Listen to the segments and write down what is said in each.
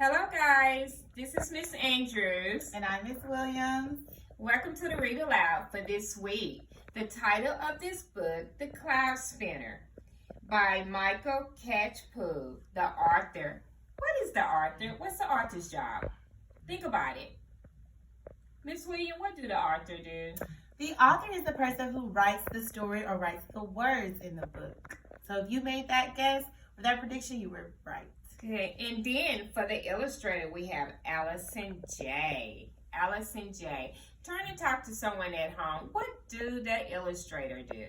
Hello guys, this is Miss Andrews. And I'm Miss Williams. Welcome to the Read Aloud for this week. The title of this book, The Cloud Spinner, by Michael Catchpole, the author. What is the author? What's the author's job? Think about it. Miss Williams, what do the author do? The author is the person who writes the story or writes the words in the book. So if you made that guess or that prediction, you were right. Good. And then for the illustrator, we have Allison J. Allison J. Trying to talk to someone at home. What do the illustrator do?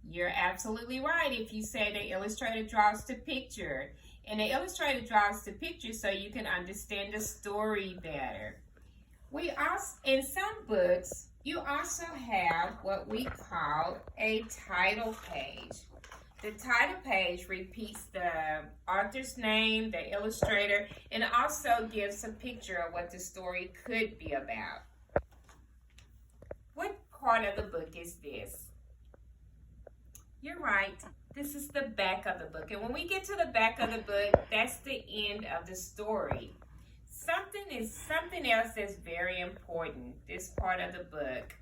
You're absolutely right if you say the illustrator draws the picture. And the illustrator draws the picture so you can understand the story better. We also, in some books, you also have what we call a title page. The title page repeats the author's name, the illustrator, and also gives a picture of what the story could be about. What part of the book is this? You're right. This is the back of the book. And when we get to the back of the book, that's the end of the story. Something else that's very important, this part of the book.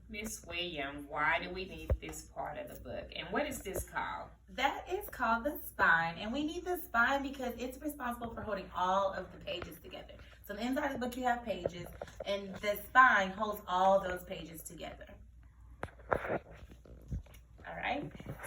Miss Williams, why do we need this part of the book? And what is this called? That is called the spine. And we need the spine because it's responsible for holding all of the pages together. So on the inside of the book you have pages, and the spine holds all those pages together. Alright?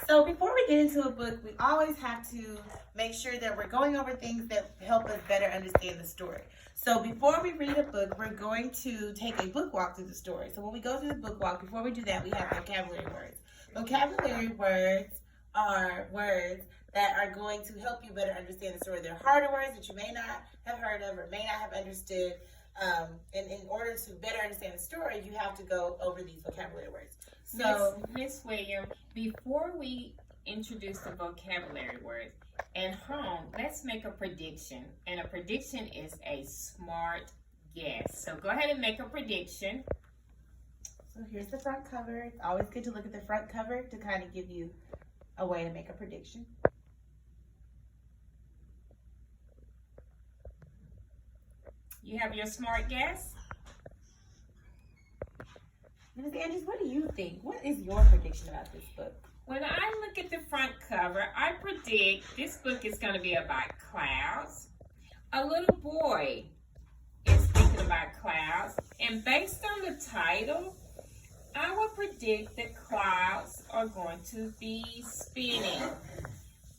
So before we get into a book, we always have to make sure that we're going over things that help us better understand the story. So before we read a book, we're going to take a book walk through the story. So when we go through the book walk, before we do that, we have vocabulary words. Vocabulary words are words that are going to help you better understand the story. They're harder words that you may not have heard of or may not have understood. And in order to better understand the story, you have to go over these vocabulary words. So, Miss Williams, before we introduce the vocabulary words, at home, let's make a prediction. And a prediction is a smart guess. So go ahead and make a prediction. So here's the front cover. It's always good to look at the front cover to kind of give you a way to make a prediction. You have your smart guess? Ms. Andrews, what do you think? What is your prediction about this book? When I look at the front cover, I predict this book is going to be about clouds. A little boy is thinking about clouds. And based on the title, I would predict that clouds are going to be spinning.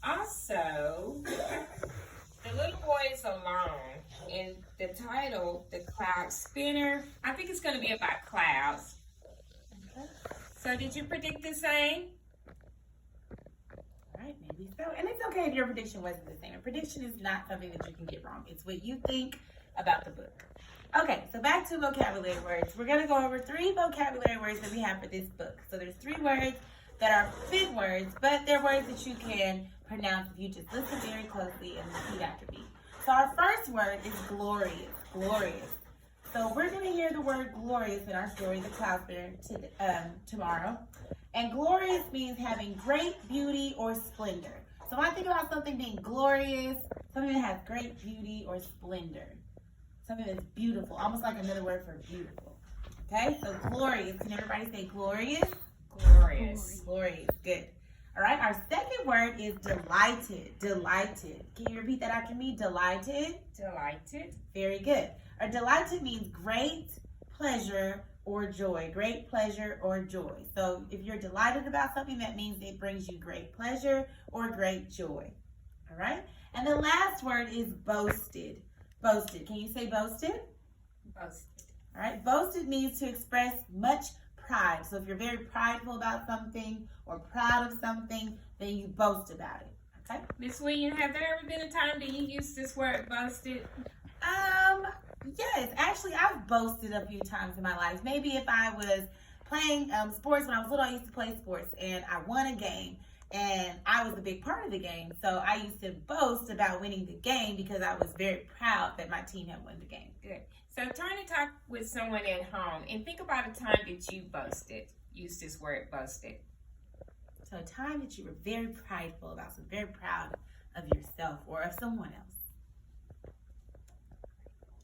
Also, the little boy is alone. In the title, The Cloud Spinner, I think it's going to be about clouds. Okay. So did you predict the same? Right, maybe so. And it's okay if your prediction wasn't the same. A prediction is not something that you can get wrong. It's what you think about the book. Okay, so back to vocabulary words. We're going to go over 3 vocabulary words that we have for this book. So there's 3 words that are big words, but they're words that you can pronounce if you just listen very closely and repeat after me. So our first word is glorious. Glorious. So we're going to hear the word glorious in our story, The Cloud Spinner, tomorrow. And glorious means having great beauty or splendor. So when I think about something being glorious, something that has great beauty or splendor. Something that's beautiful, almost like another word for beautiful. Okay, so glorious. Can everybody say glorious? Glorious. Glorious, good. All right, our second word is delighted. Delighted. Can you repeat that after me? Delighted. Delighted. Very good. Delighted means great pleasure or joy. Great pleasure or joy. So if you're delighted about something, that means it brings you great pleasure or great joy. All right? And the last word is boasted. Boasted. Can you say boasted? Boasted. All right. Boasted means to express much pride. So if you're very prideful about something or proud of something, then you boast about it. Okay? Miss Williams, have there ever been a time that you used this word boasted? Yes, actually, I've boasted a few times in my life. Maybe if I was playing sports when I was little, I used to play sports, and I won a game, and I was a big part of the game. So I used to boast about winning the game because I was very proud that my team had won the game. Good. So turn to talk with someone at home and think about a time that you boasted. Use this word boasted. So a time that you were very prideful about, so very proud of yourself or of someone else.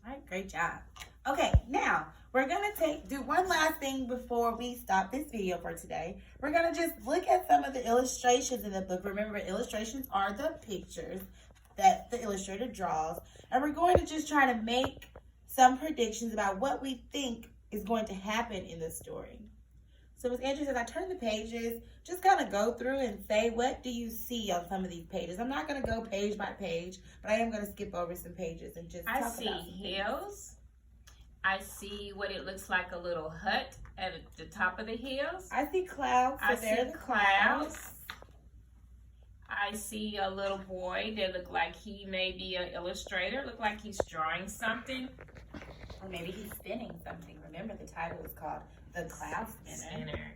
All right, great job. Okay, now we're gonna do one last thing before we stop this video for today. We're gonna just look at some of the illustrations in the book. Remember, illustrations are the pictures that the illustrator draws, and we're going to just try to make some predictions about what we think is going to happen in the story. So as Andrew says, I turn the pages, just kind of go through and say, what do you see on some of these pages? I'm not going to go page by page, but I am going to skip over some pages and just talk about some things. I see hills. I see what it looks like a little hut at the top of the hills. I see clouds. So I see clouds. I see a little boy that look like he may be an illustrator. Look like he's drawing something. Or maybe he's spinning something. Remember, the title is called The Cloud Spinner.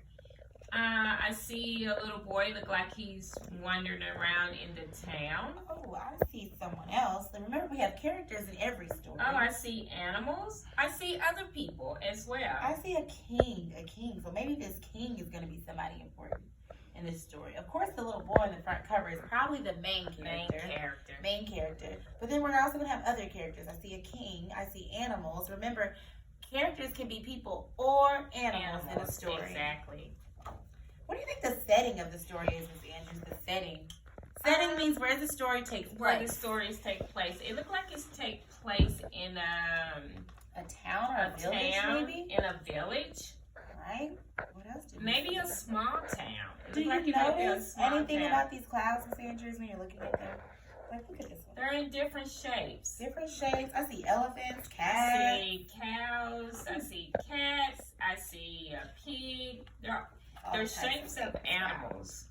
I see a little boy look like he's wandering around in the town. Oh, I see someone else. And remember, we have characters in every story. Oh, I see animals. I see other people as well. I see a king. So maybe this king is going to be somebody important in this story. Of course, the little boy in the front cover is probably the main character. But then we're also going to have other characters. I see a king. I see animals. Remember, characters can be people or animals in a story. Exactly. What do you think the setting of the story is, Ms. Andrews? The setting. Setting means where the story takes place. Where the stories take place. It looked like it's take place in a town or a village, maybe? In a village. Right? What else do you Maybe a small town. Do you notice anything about these clouds, Ms. Andrews, when you're looking at them? Like, look at this one. They're in different shapes. Different shapes. I see elephants, cats. I see cows. I see cats. I see a pig. They're shapes of animals.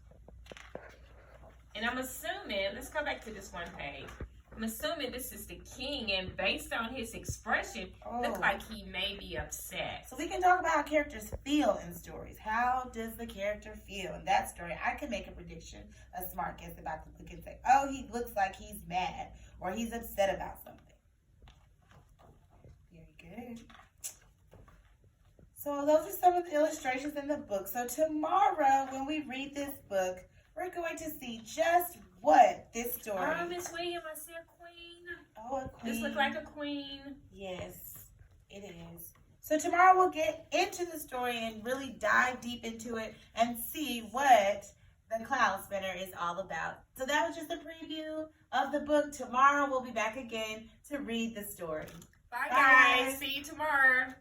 And I'm assuming, let's go back to this one page. I'm assuming this is the king, and based on his expression, look like he may be upset. So we can talk about how characters feel in stories. How does the character feel in that story? I can make a prediction, a smart guess about the book and say, oh, he looks like he's mad or he's upset about something. Very good. So those are some of the illustrations in the book. So tomorrow, when we read this book, we're going to see just what this story. Oh, Miss William, I see a queen. Oh, a queen. This looks like a queen. Yes, it is. So tomorrow we'll get into the story and really dive deep into it and see what the Cloud Spinner is all about. So that was just a preview of the book. Tomorrow we'll be back again to read the story. Bye guys. See you tomorrow.